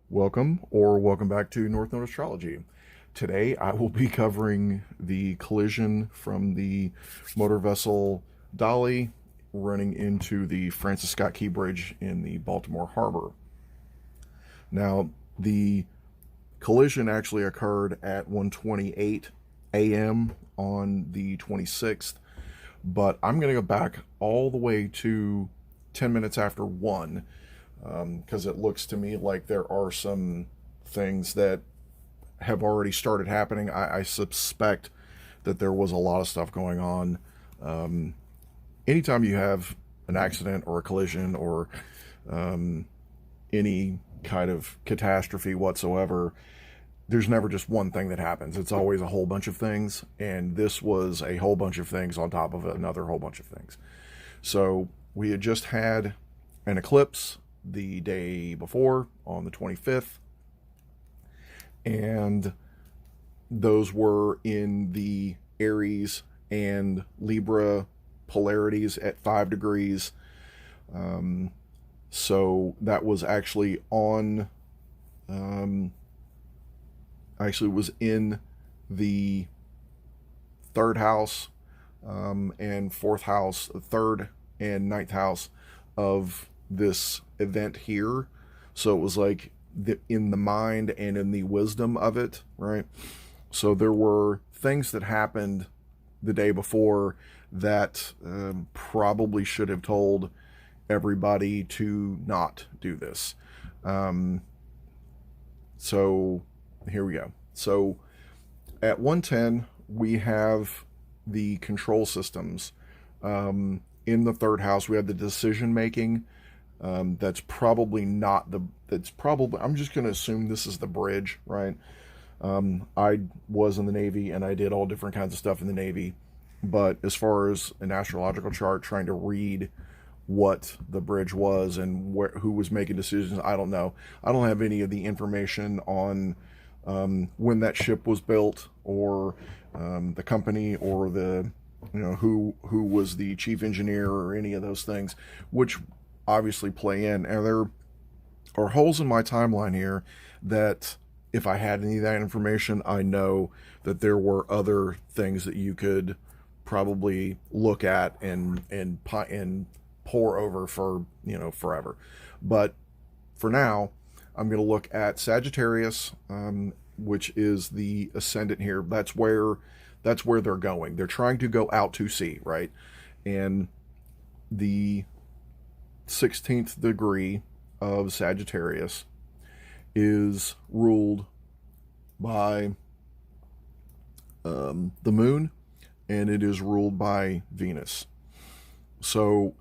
Welcome back to Node Astrology. Today I will be covering the collision from the motor vessel Dali running into the Francis Scott Key Bridge in the Baltimore Harbor. Now, the collision actually occurred at 1:28 a.m. on the 26th, but I'm going to go back all the way to 10 minutes after 1 because it looks to me like there are some things that have already started happening. I suspect that there was a lot of stuff going on. Anytime you have an accident or a collision or any kind of catastrophe whatsoever, there's never just one thing that happens. It's always a whole bunch of things, and this was a whole bunch of things on top of another whole bunch of things. So we had just had an eclipse the day before on the 25th, and those were in the Aries and Libra polarities at 5 degrees. So that was actually on, actually was in the third house and fourth house, third and ninth house of this event here. So it was like in the mind and in the wisdom of it, right? So there were things that happened the day before that probably should have told everybody to not do this. So here we go. So at 110, we have the control systems. In the third house, we have the decision making. That's probably not the, that's probably, I'm just going to assume this is the bridge, right? I was in the Navy and I did all different kinds of stuff in the Navy. But as far as an astrological chart, trying to read what the bridge was and who was making decisions, I don't know. I don't have any of the information on when that ship was built, or the company, or the, you know, who was the chief engineer, or any of those things, which obviously play in. And there are holes in my timeline here that if I had any of that information, I know that there were other things that you could probably look at and pour over for, you know, forever. But for now, I'm going to look at Sagittarius, which is the ascendant here. That's where they're going. They're trying to go out to sea, right? And the 16th degree of Sagittarius is ruled by the moon, and it is ruled by Venus. So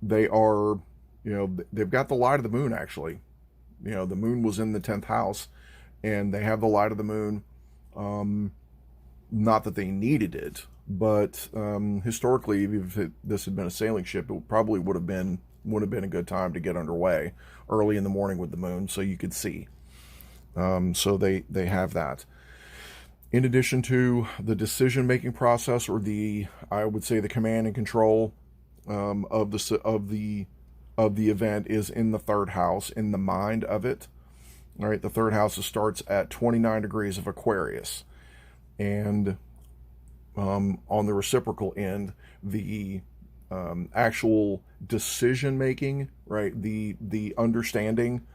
they are, you know, they've got the light of the moon, actually. You know, the moon was in the 10th house, and they have the light of the moon. Not that they needed it, but historically, if this had been a sailing ship, it probably would have been a good time to get underway early in the morning with the moon, so you could see. So they have that. In addition to the decision-making process, or I would say the command and control of the event, is in the third house, in the mind of it. All right, the third house starts at 29 degrees of Aquarius, and on the reciprocal end, the actual decision making, right, the understanding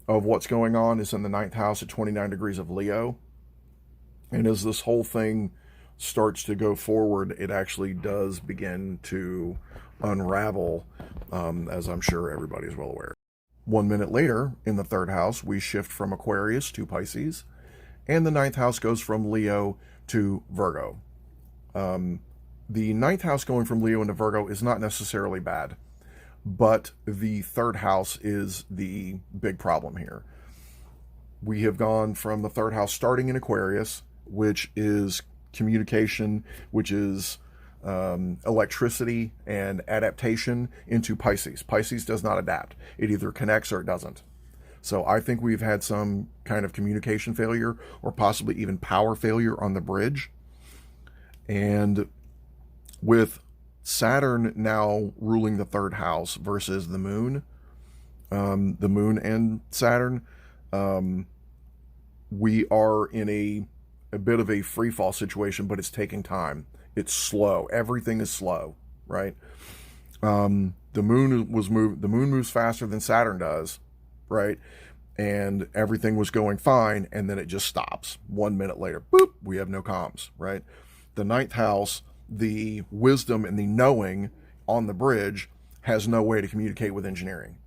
of what's going on, is in the ninth house at 29 degrees of Leo. And as this whole thing starts to go forward, it actually does begin to unravel, as I'm sure everybody's well aware. 1 minute later, in the third house, we shift from Aquarius to Pisces, and the ninth house goes from Leo to Virgo. The ninth house going from Leo into Virgo is not necessarily bad, but the third house is the big problem here. We have gone from the third house starting in Aquarius, which is communication, which is electricity and adaptation, into Pisces. Pisces does not adapt. It either connects or it doesn't. So I think we've had some kind of communication failure, or possibly even power failure on the bridge. And with Saturn now ruling the third house versus the moon and Saturn, We are in a bit of a free fall situation, but it's taking time. It's slow. Everything is slow, right? The moon was moved. The moon moves faster than Saturn does, right? And everything was going fine, and then it just stops. 1 minute later, boop, we have no comms, right? The ninth house, the wisdom and the knowing on the bridge has no way to communicate with engineering,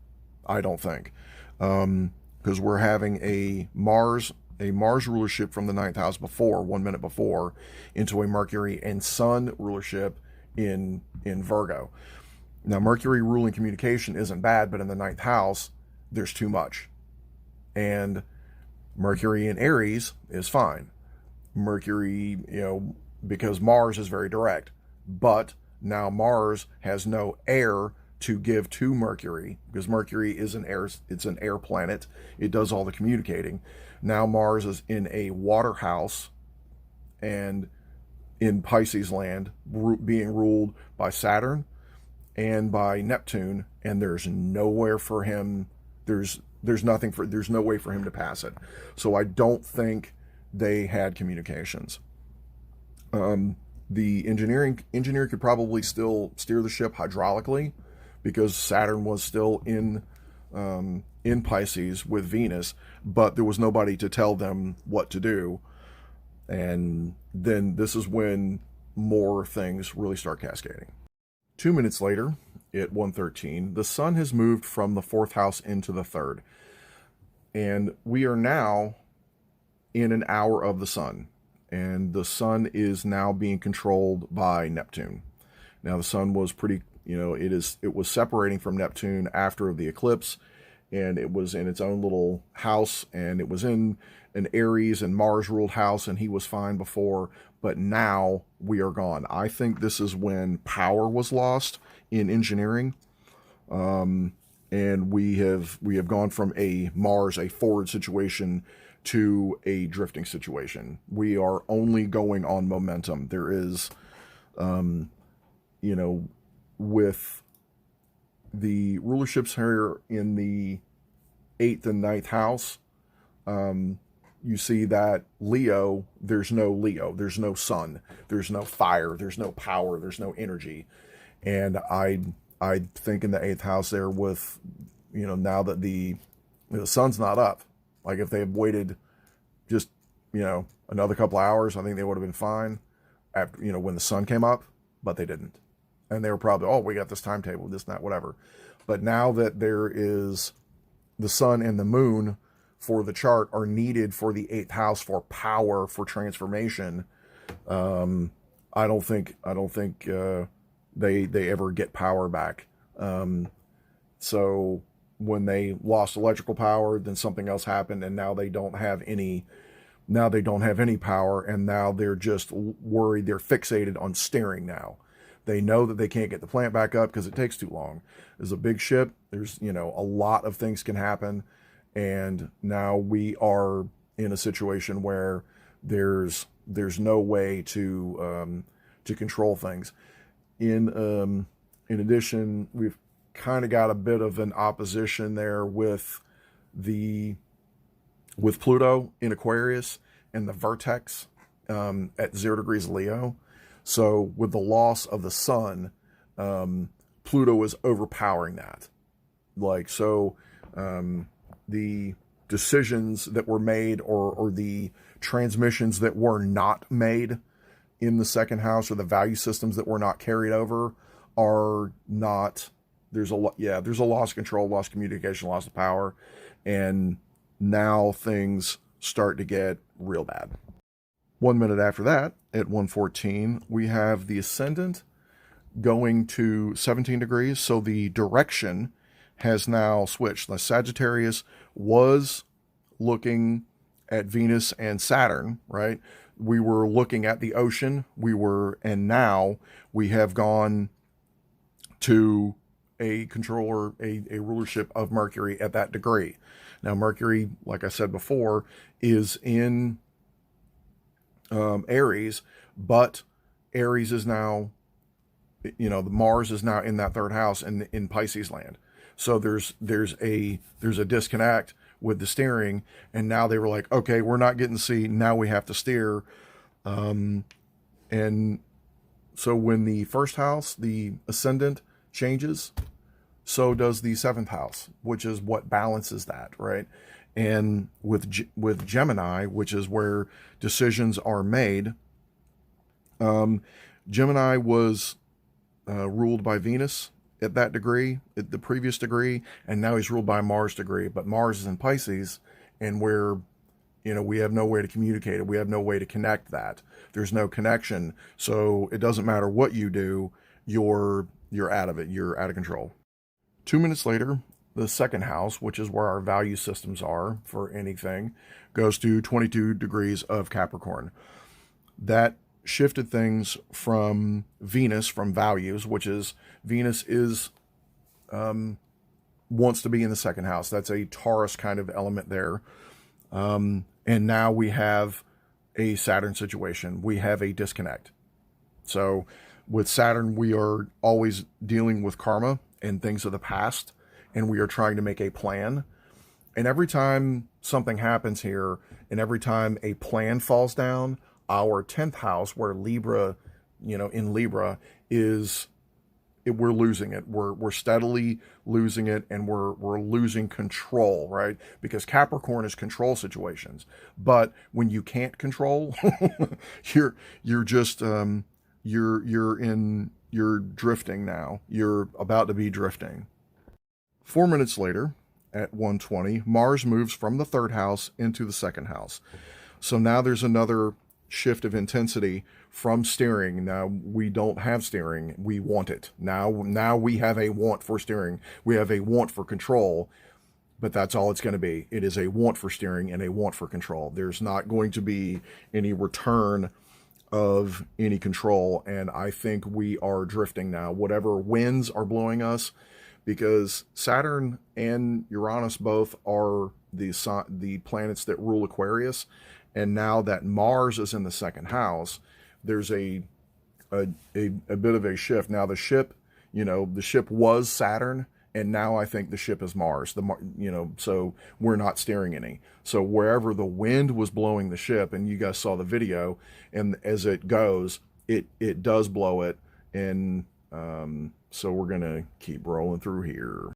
I don't think, because we're having a Mars rulership from the ninth house before 1 minute before into a Mercury and Sun rulership in Virgo. Now, Mercury ruling communication isn't bad, but in the ninth house, there's too much. And Mercury in Aries is fine. Mercury, because Mars is very direct. But now Mars has no air to give to Mercury, because Mercury is it's an air planet. It does all the communicating. Now Mars is in a water house and in Pisces land, being ruled by Saturn and by Neptune, and there's nowhere for him. There's no way for him to pass it. So I don't think they had communications. The engineer could probably still steer the ship hydraulically, because Saturn was still in Pisces with Venus, but there was nobody to tell them what to do. And then this is when more things really start cascading. 2 minutes later, at 1:13, the sun has moved from the fourth house into the third. And we are now in an hour of the sun. And the sun is now being controlled by Neptune. Now the sun was it was separating from Neptune after the eclipse, and it was in its own little house, and it was in an Aries and Mars ruled house, and he was fine before, but now we are gone. I think this is when power was lost in engineering. And we have gone from a Mars, a forward situation, to a drifting situation. We are only going on momentum. There is, with the rulerships here in the 8th and 9th house, you see that Leo, there's no sun, there's no fire, there's no power, there's no energy. And I think in the 8th house there with, now that the sun's not up, like if they had waited just, another couple hours, I think they would have been fine after, when the sun came up, but they didn't. And they were probably, oh, we got this timetable, this, that, whatever. But now that there is the sun and the moon for the chart are needed for the 8th house for power, for transformation, I don't think they ever get power back. So when they lost electrical power, then something else happened, and now they don't have any. Now they don't have any power, and now they're just worried. They're fixated on steering now. They know that they can't get the plant back up because it takes too long. There's a big ship. There's, a lot of things can happen. And now we are in a situation where there's no way to control things. In addition, we've kind of got a bit of an opposition there with Pluto in Aquarius and the vertex at 0 degrees Leo. So with the loss of the sun, Pluto is overpowering that. The decisions that were made or the transmissions that were not made in the second house, or the value systems that were not carried over, are not, there's a loss of control, loss of communication, loss of power. And now things start to get real bad. 1 minute after that, at 1:14, we have the ascendant going to 17 degrees. So the direction has now switched. The Sagittarius was looking at Venus and Saturn, right? We were looking at the ocean. And now we have gone to a controller, a rulership of Mercury at that degree. Now, Mercury, like I said before, is in Aries, but Aries is now, Mars is now in that third house and in Pisces land. So there's a disconnect with the steering, and now they were like, okay, we're not getting C, now we have to steer. And so when the first house, the ascendant, changes, so does the seventh house, which is what balances that, right? And with Gemini, which is where decisions are made, Gemini was ruled by Venus at that degree, at the previous degree, and now he's ruled by Mars degree. But Mars is in Pisces, and we have no way to communicate it. We have no way to connect that. There's no connection, so it doesn't matter what you do. You're out of it. You're out of control. 2 minutes later, the second house, which is where our value systems are for anything, goes to 22 degrees of Capricorn. That shifted things from Venus, from values, which is Venus is wants to be in the second house. That's a Taurus kind of element there. And now we have a Saturn situation. We have a disconnect. So with Saturn, we are always dealing with karma and things of the past, and we are trying to make a plan. And every time something happens here, and every time a plan falls down, our 10th house, where Libra, in Libra, we're losing it. We're steadily losing it, and we're losing control, right? Because Capricorn is control situations. But when you can't control, you're just you're drifting now. You're about to be drifting. 4 minutes later, at 1:20, Mars moves from the third house into the second house. So now there's another shift of intensity from steering. Now we don't have steering. We want it. Now we have a want for steering. We have a want for control, but that's all it's going to be. It is a want for steering and a want for control. There's not going to be any return of any control, and I think we are drifting now. Whatever winds are blowing us, because Saturn and Uranus both are the planets that rule Aquarius, and now that Mars is in the second house, there's a bit of a shift. Now the ship was Saturn, and now I think the ship is Mars. So we're not steering any. So wherever the wind was blowing the ship, and you guys saw the video, and as it goes, it does blow it, and so we're gonna keep rolling through here.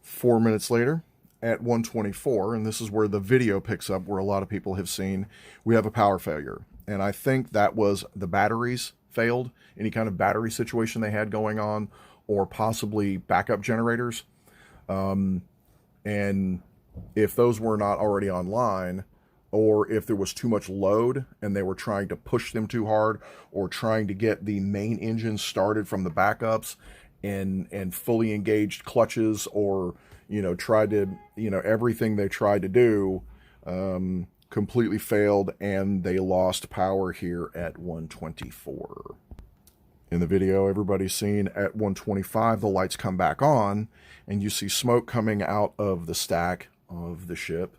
4 minutes later, at 1:24, and this is where the video picks up, where a lot of people have seen, we have a power failure. And I think that was the batteries failed, any kind of battery situation they had going on, or possibly backup generators. And if those were not already online, or if there was too much load and they were trying to push them too hard, or trying to get the main engine started from the backups and fully engaged clutches, or tried to, everything they tried to do completely failed, and they lost power here at 1:24. In the video, everybody's seen at 1:25, the lights come back on, and you see smoke coming out of the stack of the ship,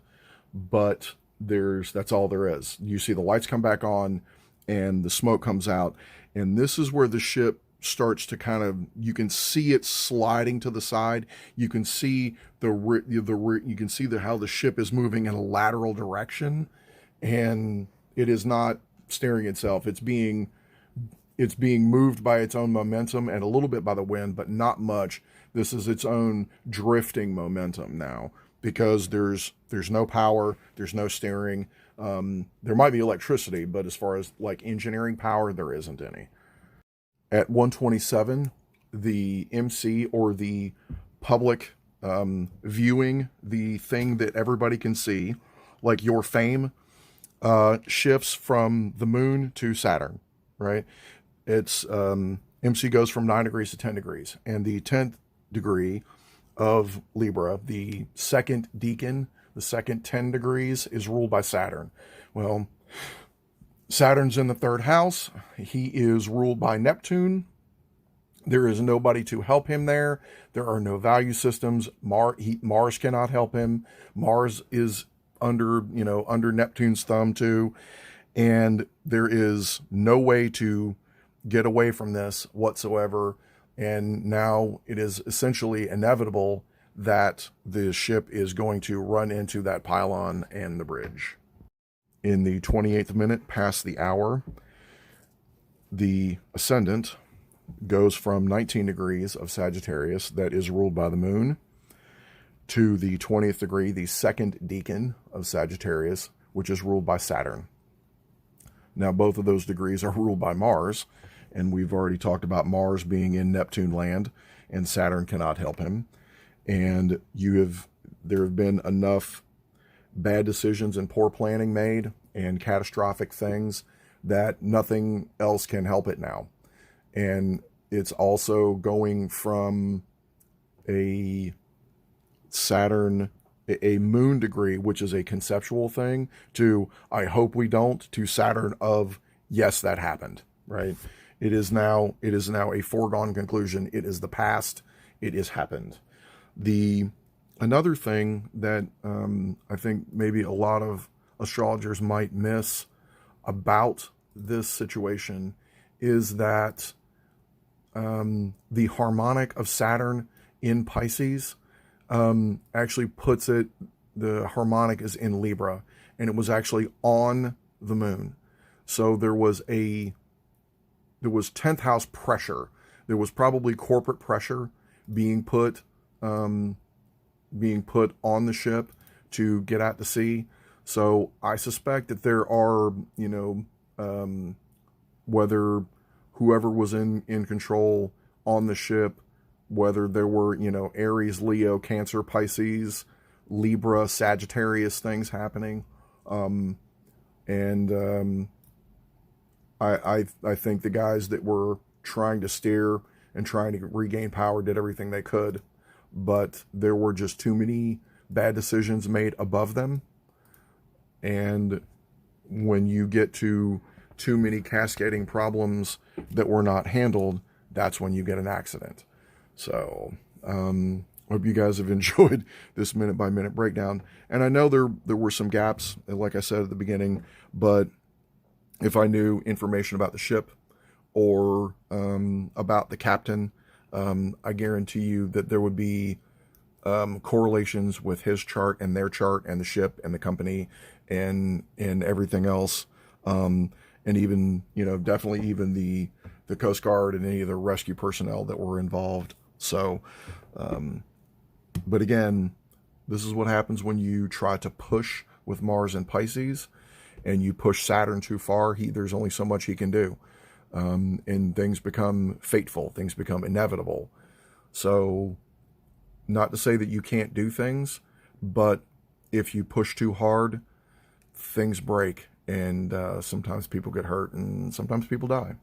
but that's all there is. You see the lights come back on, and the smoke comes out, and this is where the ship starts to you can see it sliding to the side. You can see you can see how the ship is moving in a lateral direction, and it is not steering itself. It's being moved by its own momentum and a little bit by the wind, but not much. This is its own drifting momentum now, because there's no power, there's no steering. There might be electricity, but as far as like engineering power, there isn't any. At 1:27, the MC, or the public viewing the thing that everybody can see, like your fame, shifts from the moon to Saturn, right? It's MC goes from 9 degrees to 10 degrees, and the 10th degree of Libra, the second decan, the second 10 degrees, is ruled by Saturn. Well, Saturn's in the third house. He is ruled by Neptune. There is nobody to help him there. There are no value systems. Mars cannot help him. Mars is under Neptune's thumb too. And there is no way to get away from this whatsoever. And now it is essentially inevitable that the ship is going to run into that pylon and the bridge. In the 28th minute, past the hour, the ascendant goes from 19 degrees of Sagittarius, that is ruled by the moon, to the 20th degree, the second decan of Sagittarius, which is ruled by Saturn. Now, both of those degrees are ruled by Mars, and we've already talked about Mars being in Neptune land, and Saturn cannot help him. And there have been enough bad decisions and poor planning made and catastrophic things that nothing else can help it now. And it's also going from a Saturn, a moon degree, which is a conceptual thing, to I hope we don't, to Saturn of yes, that happened, right? It is now a foregone conclusion. It is the past. It has happened. Another thing that I think maybe a lot of astrologers might miss about this situation is that the harmonic of Saturn in Pisces actually puts it, the harmonic is in Libra, and it was actually on the moon. So there was 10th house pressure. There was probably corporate pressure being put on the ship to get out to sea. So I suspect that there are, whether whoever was in control on the ship, whether there were, Aries, Leo, Cancer, Pisces, Libra, Sagittarius things happening. I think the guys that were trying to steer and trying to regain power did everything they could, but there were just too many bad decisions made above them. And when you get to too many cascading problems that were not handled, that's when you get an accident. So, hope you guys have enjoyed this minute by minute breakdown. And I know there were some gaps, like I said at the beginning, but if I knew information about the ship or about the captain, I guarantee you that there would be correlations with his chart and their chart and the ship and the company and everything else. And even, definitely even the Coast Guard and any of the rescue personnel that were involved. So, but again, this is what happens when you try to push with Mars and Pisces and you push Saturn too far. There's only so much he can do. And things become fateful. Things become inevitable. So not to say that you can't do things, but if you push too hard, things break, and sometimes people get hurt and sometimes people die.